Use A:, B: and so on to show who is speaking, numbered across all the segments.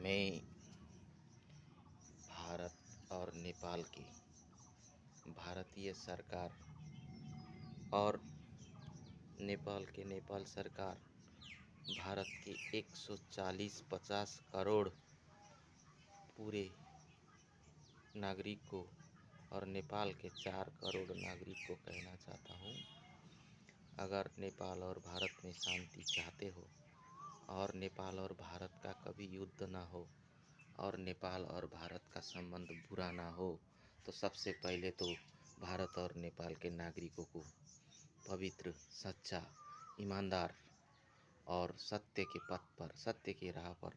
A: मैं भारत और नेपाल की भारतीय सरकार और नेपाल सरकार भारत के 140-50 करोड़ पूरे नागरिक को और नेपाल के 4 करोड़ नागरिक को कहना चाहता हूँ, अगर नेपाल और भारत में शांति चाहते हो और नेपाल और भारत का कभी युद्ध ना हो और नेपाल और भारत का संबंध बुरा ना हो, तो सबसे पहले तो भारत और नेपाल के नागरिकों को पवित्र, सच्चा, ईमानदार और सत्य के पथ पर, सत्य की राह पर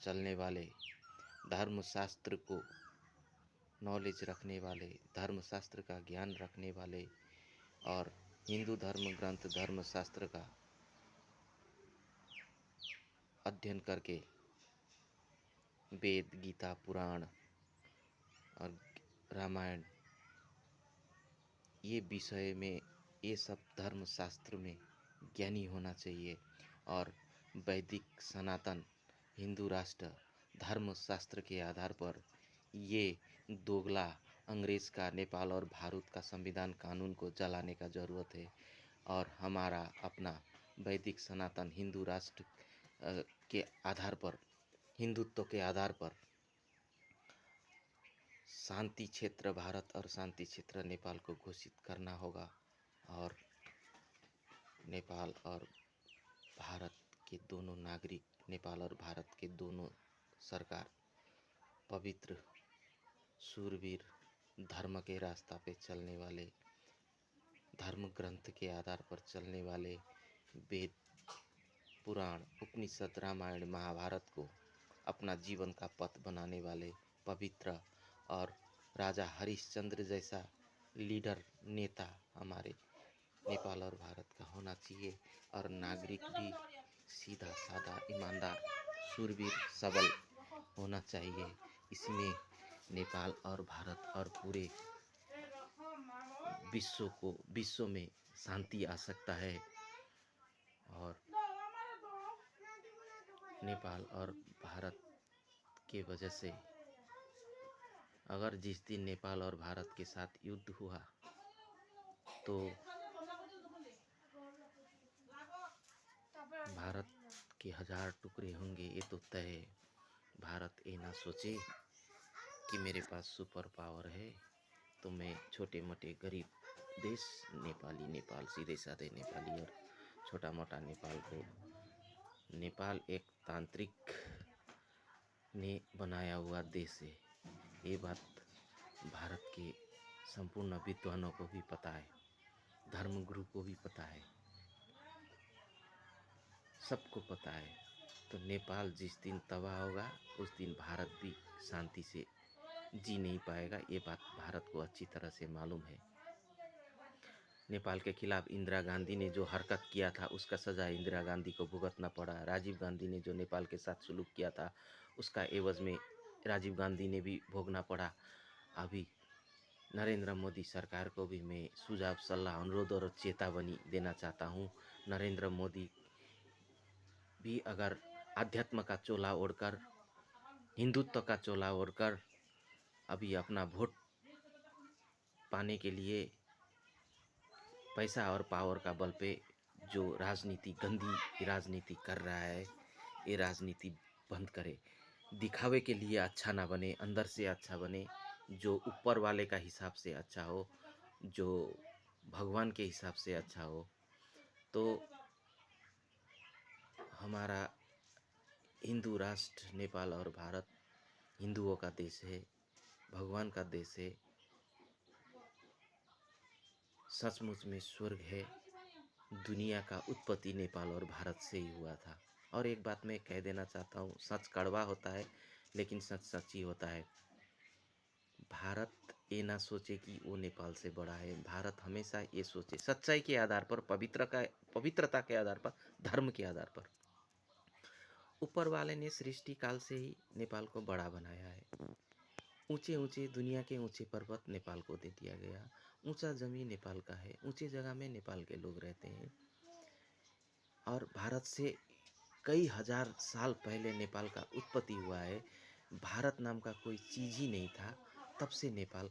A: चलने वाले, धर्मशास्त्र को नॉलेज रखने वाले, धर्मशास्त्र का ज्ञान रखने वाले और हिंदू धर्म ग्रंथ धर्मशास्त्र का अध्ययन करके वेद, गीता, पुराण और रामायण ये विषय में, ये सब धर्मशास्त्र में ज्ञानी होना चाहिए। और वैदिक सनातन हिंदू राष्ट्र धर्मशास्त्र के आधार पर ये दोगला अंग्रेज़ का नेपाल और भारत का संविधान कानून को जलाने का ज़रूरत है और हमारा अपना वैदिक सनातन हिंदू राष्ट्र के आधार पर, हिंदुत्व के आधार पर शांति क्षेत्र भारत और शांति क्षेत्र नेपाल को घोषित करना होगा। और नेपाल और भारत के दोनों नागरिक, नेपाल और भारत के दोनों सरकार पवित्र, शूरवीर, धर्म के रास्ता पे चलने वाले, धर्म ग्रंथ के आधार पर चलने वाले, वेद, पुराण, उपनिषद, रामायण, महाभारत को अपना जीवन का पथ बनाने वाले पवित्र और राजा हरिश्चंद्र जैसा लीडर, नेता हमारे नेपाल और भारत का होना चाहिए। और नागरिक भी सीधा साधा, ईमानदार, शूरवीर, सबल होना चाहिए। इसमें नेपाल और भारत और पूरे विश्व में शांति आ सकता है। और नेपाल और भारत के वजह से, अगर जिस दिन नेपाल और भारत के साथ युद्ध हुआ तो भारत के 1000 टुकड़े होंगे, ये तो तय है। भारत ये ना सोचे कि मेरे पास सुपर पावर है तो मैं छोटे मोटे गरीब देश नेपाल, सीधे साधे नेपाली और छोटा मोटा नेपाल को, नेपाल एक तांत्रिक ने बनाया हुआ देश है। ये बात भारत के संपूर्ण विद्वानों को भी पता है, धर्मगुरु को भी पता है, सबको पता है। तो नेपाल जिस दिन तबाह होगा उस दिन भारत भी शांति से जी नहीं पाएगा। ये बात भारत को अच्छी तरह से मालूम है। नेपाल के खिलाफ इंदिरा गांधी ने जो हरकत किया था उसका सज़ा इंदिरा गांधी को भुगतना पड़ा। राजीव गांधी ने जो नेपाल के साथ सुलूक किया था उसका एवज में राजीव गांधी ने भी भोगना पड़ा। अभी नरेंद्र मोदी सरकार को भी मैं सुझाव, सलाह, अनुरोध और चेतावनी देना चाहता हूँ। नरेंद्र मोदी भी अगर आध्यात्म का चोला ओढ़कर, हिंदुत्व का चोला ओढ़कर अभी अपना वोट पाने के लिए पैसा और पावर का बल पे जो राजनीति, गंदी राजनीति कर रहा है, ये राजनीति बंद करे। दिखावे के लिए अच्छा ना बने, अंदर से अच्छा बने, जो ऊपर वाले का हिसाब से अच्छा हो, जो भगवान के हिसाब से अच्छा हो। तो हमारा हिंदू राष्ट्र नेपाल और भारत हिंदुओं का देश है, भगवान का देश है, सचमुच में स्वर्ग है। दुनिया का उत्पत्ति नेपाल और भारत से ही हुआ था। और एक बात मैं कह देना चाहता हूँ, सच कड़वा होता है लेकिन सच सच ही होता है। भारत ये ना सोचे कि वो नेपाल से बड़ा है। भारत हमेशा ये सोचे सच्चाई के आधार पर, पवित्रता के आधार पर, धर्म के आधार पर। ऊपर वाले ने सृष्टि काल से ही नेपाल को बड़ा बनाया है। ऊंचे ऊंचे, दुनिया के ऊंचे पर्वत नेपाल को दे दिया गया। ऊंचा जमीन नेपाल का है, ऊंचे जगह में नेपाल के लोग रहते हैं। और भारत से कई हजार साल पहले नेपाल का उत्पत्ति हुआ है। भारत नाम का कोई चीज़ ही नहीं था, तब से नेपाल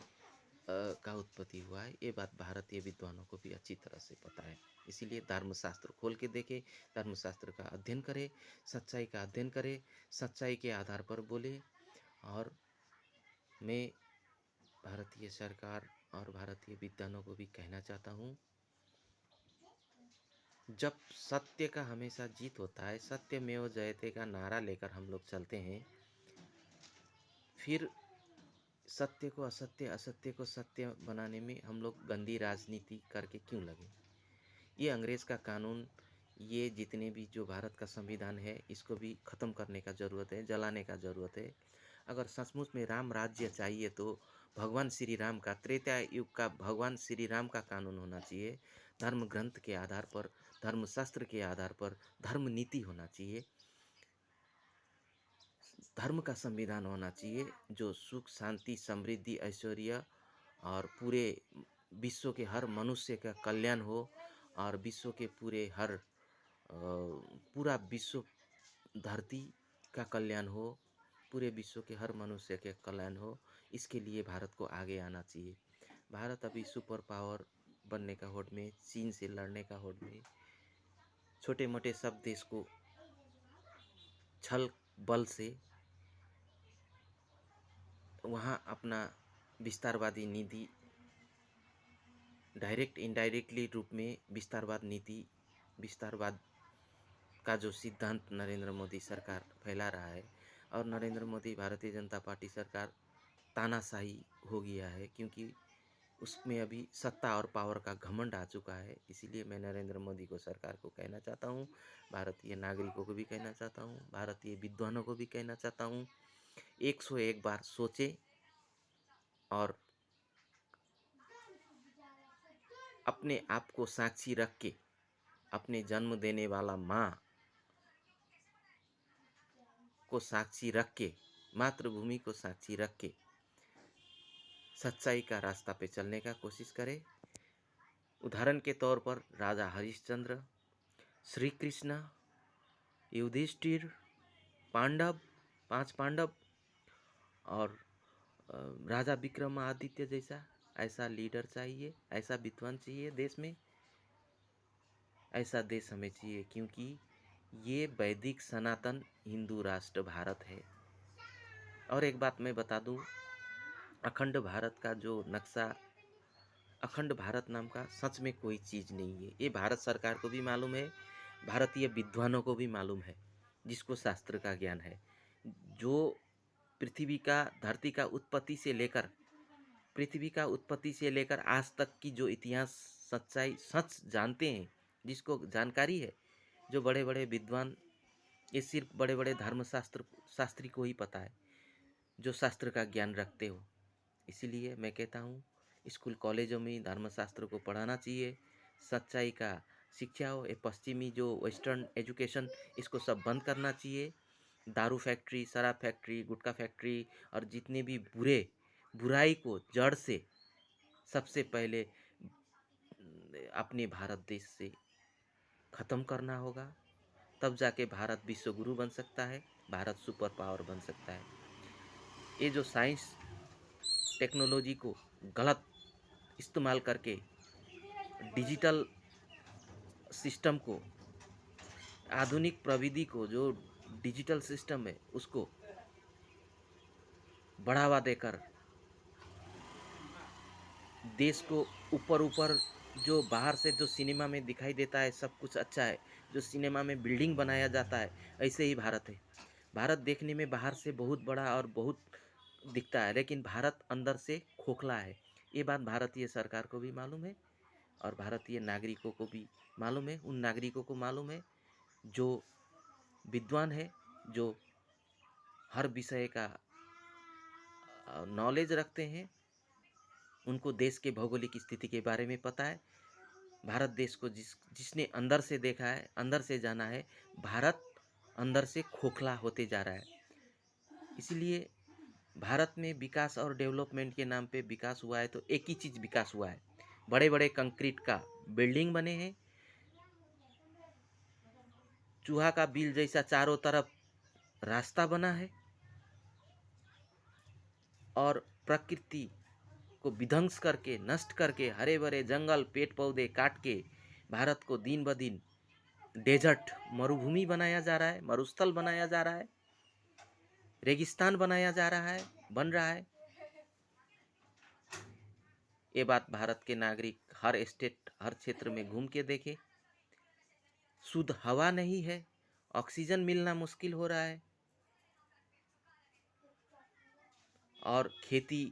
A: का उत्पत्ति हुआ है। ये बात भारतीय विद्वानों को भी अच्छी तरह से पता है। इसीलिए धर्मशास्त्र खोल के देखें, धर्मशास्त्र का अध्ययन करें, सच्चाई का अध्ययन करें, सच्चाई के आधार पर बोले। और मैं भारतीय सरकार और भारतीय विद्वानों को भी कहना चाहता हूँ, जब सत्य का हमेशा जीत होता है, सत्यमेव जयते का नारा लेकर हम लोग चलते हैं, फिर सत्य को असत्य, असत्य को सत्य बनाने में हम लोग गंदी राजनीति करके क्यों लगे। ये अंग्रेज़ का कानून, ये जितने भी जो भारत का संविधान है, इसको भी ख़त्म करने का ज़रूरत है, जलाने का ज़रूरत है। अगर सचमुच में राम राज्य चाहिए तो भगवान श्री राम का, त्रेता युग का भगवान श्री राम का कानून होना चाहिए। धर्म ग्रंथ के आधार पर, धर्मशास्त्र के आधार पर धर्म नीति होना चाहिए, धर्म का संविधान होना चाहिए, जो सुख शांति समृद्धि ऐश्वर्य और पूरे विश्व के हर मनुष्य का कल्याण हो, और विश्व के पूरे हर पूरा विश्व धरती का कल्याण हो, पूरे विश्व के हर मनुष्य के कल्याण हो। इसके लिए भारत को आगे आना चाहिए। भारत अभी सुपर पावर बनने का होड़ में, चीन से लड़ने का होड़ में, छोटे मोटे सब देश को छल बल से वहाँ अपना विस्तारवादी नीति, डायरेक्ट इनडायरेक्टली रूप में विस्तारवाद नीति, विस्तारवाद का जो सिद्धांत नरेंद्र मोदी सरकार फैला रहा है, और नरेंद्र मोदी भारतीय जनता पार्टी सरकार तानाशाही हो गया है, क्योंकि उसमें अभी सत्ता और पावर का घमंड आ चुका है। इसीलिए मैं नरेंद्र मोदी को सरकार को कहना चाहता हूँ, भारतीय नागरिकों को भी कहना चाहता हूँ, भारतीय विद्वानों को भी कहना चाहता हूँ, 101 बार सोचे और अपने आप को साक्षी रख के, अपने जन्म देने वाला माँ को साक्षी रख के, मातृभूमि को साक्षी रख के सच्चाई का रास्ता पे चलने का कोशिश करें। उदाहरण के तौर पर राजा हरिश्चंद्र, श्री कृष्ण, युधिष्ठिर, पांडव, 5 पांडव और राजा विक्रमादित्य जैसा ऐसा लीडर चाहिए, ऐसा विद्वान चाहिए देश में, ऐसा देश हमें चाहिए, क्योंकि ये वैदिक सनातन हिंदू राष्ट्र भारत है। और एक बात मैं बता दूं, अखंड भारत का जो नक्शा, अखंड भारत नाम का सच में कोई चीज़ नहीं है। ये भारत सरकार को भी मालूम है, भारतीय विद्वानों को भी मालूम है, जिसको शास्त्र का ज्ञान है, जो पृथ्वी का, धरती का उत्पत्ति से लेकर, पृथ्वी का उत्पत्ति से लेकर आज तक की जो इतिहास सच्चाई सच जानते हैं, जिसको जानकारी है, जो बड़े बड़े विद्वान, ये सिर्फ बड़े बड़े धर्मशास्त्र शास्त्री को ही पता है, जो शास्त्र का ज्ञान रखते हो। इसीलिए मैं कहता हूँ, स्कूल कॉलेजों में धर्मशास्त्र को पढ़ाना चाहिए, सच्चाई का शिक्षा हो। ये पश्चिमी जो वेस्टर्न एजुकेशन, इसको सब बंद करना चाहिए। दारू फैक्ट्री, शराब फैक्ट्री, गुटखा फैक्ट्री और जितने भी बुराई को जड़ से सबसे पहले अपने भारत देश से ख़त्म करना होगा, तब जाके भारत विश्व गुरु बन सकता है, भारत सुपर पावर बन सकता है। ये जो साइंस टेक्नोलॉजी को गलत इस्तेमाल करके डिजिटल सिस्टम को, आधुनिक प्रविधि को, जो डिजिटल सिस्टम है उसको बढ़ावा देकर देश को ऊपर ऊपर, जो बाहर से जो सिनेमा में दिखाई देता है सब कुछ अच्छा है, जो सिनेमा में बिल्डिंग बनाया जाता है, ऐसे ही भारत है। भारत देखने में बाहर से बहुत बड़ा और बहुत दिखता है, लेकिन भारत अंदर से खोखला है। ये बात भारतीय सरकार को भी मालूम है और भारतीय नागरिकों को भी मालूम है। उन नागरिकों को मालूम है जो विद्वान है, जो हर विषय का नॉलेज रखते हैं, उनको देश के भौगोलिक स्थिति के बारे में पता है। भारत देश को जिसने अंदर से देखा है, अंदर से जाना है, भारत अंदर से खोखला होते जा रहा है। इसलिए भारत में विकास और डेवलपमेंट के नाम पे विकास हुआ है तो एक ही चीज़ विकास हुआ है, बड़े बड़े कंक्रीट का बिल्डिंग बने हैं, चूहा का बिल जैसा चारों तरफ रास्ता बना है और प्रकृति को विध्वंस करके, नष्ट करके, हरे भरे जंगल पेड़ पौधे काट के भारत को दिन ब दिन डेजर्ट मरुभूमि बनाया जा रहा है, मरुस्थल बनाया जा रहा है, रेगिस्तान बनाया जा रहा है, बन रहा है। ये बात भारत के नागरिक हर स्टेट, हर क्षेत्र में घूम के देखे। शुद्ध हवा नहीं है, ऑक्सीजन मिलना मुश्किल हो रहा है और खेती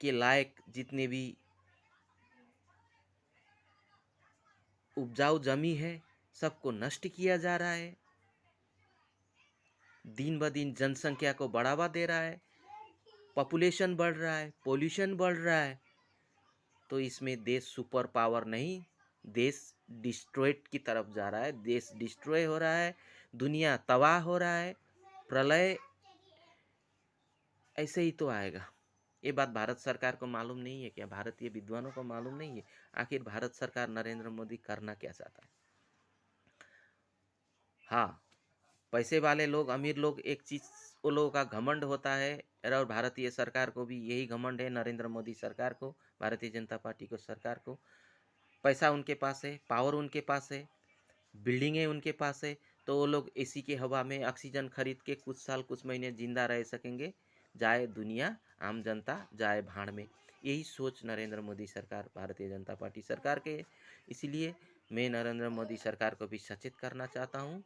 A: के लायक जितने भी उपजाऊ जमी है सबको नष्ट किया जा रहा है। दिन ब दिन जनसंख्या को बढ़ावा दे रहा है, पॉपुलेशन बढ़ रहा है, पोल्यूशन बढ़ रहा है। तो इसमें देश सुपर पावर नहीं, देश डिस्ट्रॉयड की तरफ जा रहा है, देश डिस्ट्रॉय हो रहा है, दुनिया तबाह हो रहा है, प्रलय ऐसे ही तो आएगा। ये बात भारत सरकार को मालूम नहीं है क्या? भारतीय विद्वानों को मालूम नहीं है? आखिर भारत सरकार नरेंद्र मोदी करना क्या चाहता है? हाँ, पैसे वाले लोग, अमीर लोग, एक चीज वो लोगों का घमंड होता है और भारतीय सरकार को भी यही घमंड है, नरेंद्र मोदी सरकार को, भारतीय जनता पार्टी को, सरकार को। पैसा उनके पास है, पावर उनके पास है, बिल्डिंगें उनके पास है, तो वो लोग एसी के हवा में ऑक्सीजन खरीद के कुछ साल कुछ महीने जिंदा रह सकेंगे, जाए दुनिया, आम जनता जाए भाड़ में। यही सोच नरेंद्र मोदी सरकार, भारतीय जनता पार्टी सरकार के। इसलिए मैं नरेंद्र मोदी सरकार को भी सचेत करना चाहता हूँ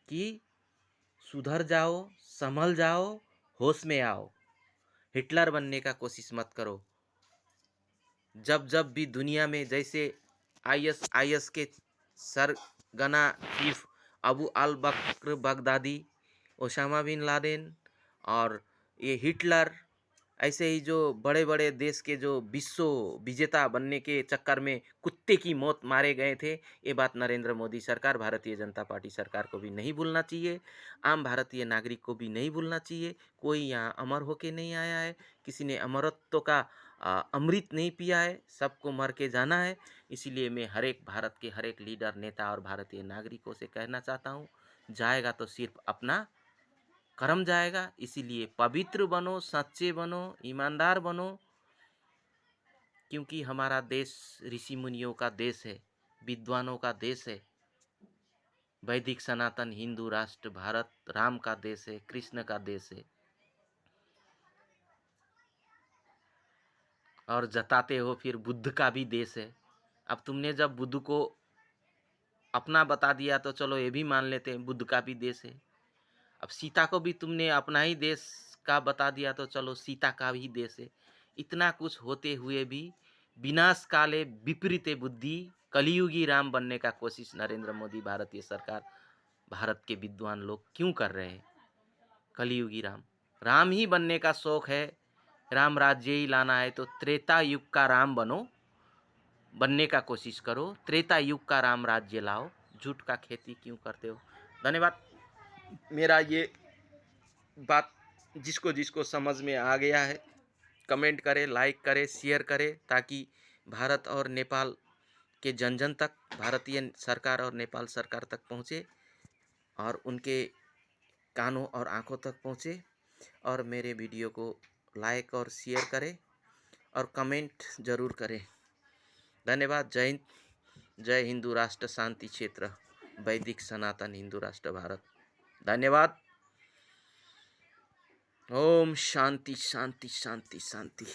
A: कि सुधर जाओ, संभल जाओ, होश में आओ, हिटलर बनने का कोशिश मत करो। जब जब भी दुनिया में जैसे आईएस के सरगना चीफ अबू अल बकर बगदादी, ओसामा बिन लादेन और ये हिटलर, ऐसे ही जो बड़े बड़े देश के जो विश्व विजेता बनने के चक्कर में कुत्ते की मौत मारे गए थे, ये बात नरेंद्र मोदी सरकार, भारतीय जनता पार्टी सरकार को भी नहीं भूलना चाहिए, आम भारतीय नागरिक को भी नहीं भूलना चाहिए। कोई यहाँ अमर होके नहीं आया है, किसी ने अमरत्व का अमृत नहीं पिया है, सबको मर के जाना है। इसीलिए मैं हर एक भारत के हर एक लीडर, नेता और भारतीय नागरिकों से कहना चाहता हूँ, जाएगा तो सिर्फ अपना कर्म जाएगा। इसीलिए पवित्र बनो, सच्चे बनो, ईमानदार बनो, क्योंकि हमारा देश ऋषि मुनियों का देश है, विद्वानों का देश है, वैदिक सनातन हिंदू राष्ट्र भारत राम का देश है, कृष्ण का देश है। और जताते हो फिर बुद्ध का भी देश है। अब तुमने जब बुद्ध को अपना बता दिया तो चलो ये भी मान लेते हैं बुद्ध का भी देश है। अब सीता को भी तुमने अपना ही देश का बता दिया तो चलो सीता का भी देश है। इतना कुछ होते हुए भी विनाश काले विपरीते बुद्धि, कलियुगी राम बनने का कोशिश नरेंद्र मोदी, भारतीय सरकार, भारत के विद्वान लोग क्यों कर रहे हैं? कलियुगी राम, राम ही बनने का शौक है, राम राज्य ही लाना है तो त्रेता युग का राम बनो, बनने का कोशिश करो, त्रेता युग का राम राज्य लाओ, झूठ का खेती क्यों करते हो? धन्यवाद। मेरा ये बात जिसको जिसको समझ में आ गया है कमेंट करे, लाइक करे, शेयर करे, ताकि भारत और नेपाल के जन जन तक भारतीय सरकार और नेपाल सरकार तक पहुँचे और उनके कानों और आँखों तक पहुँचे। और मेरे वीडियो को लाइक और शेयर करें और कमेंट ज़रूर करें। धन्यवाद। जय हिंद, जय हिंदू राष्ट्र, शांति क्षेत्र, वैदिक सनातन हिंदू राष्ट्र भारत। धन्यवाद। ओम शांति शांति शांति शांति।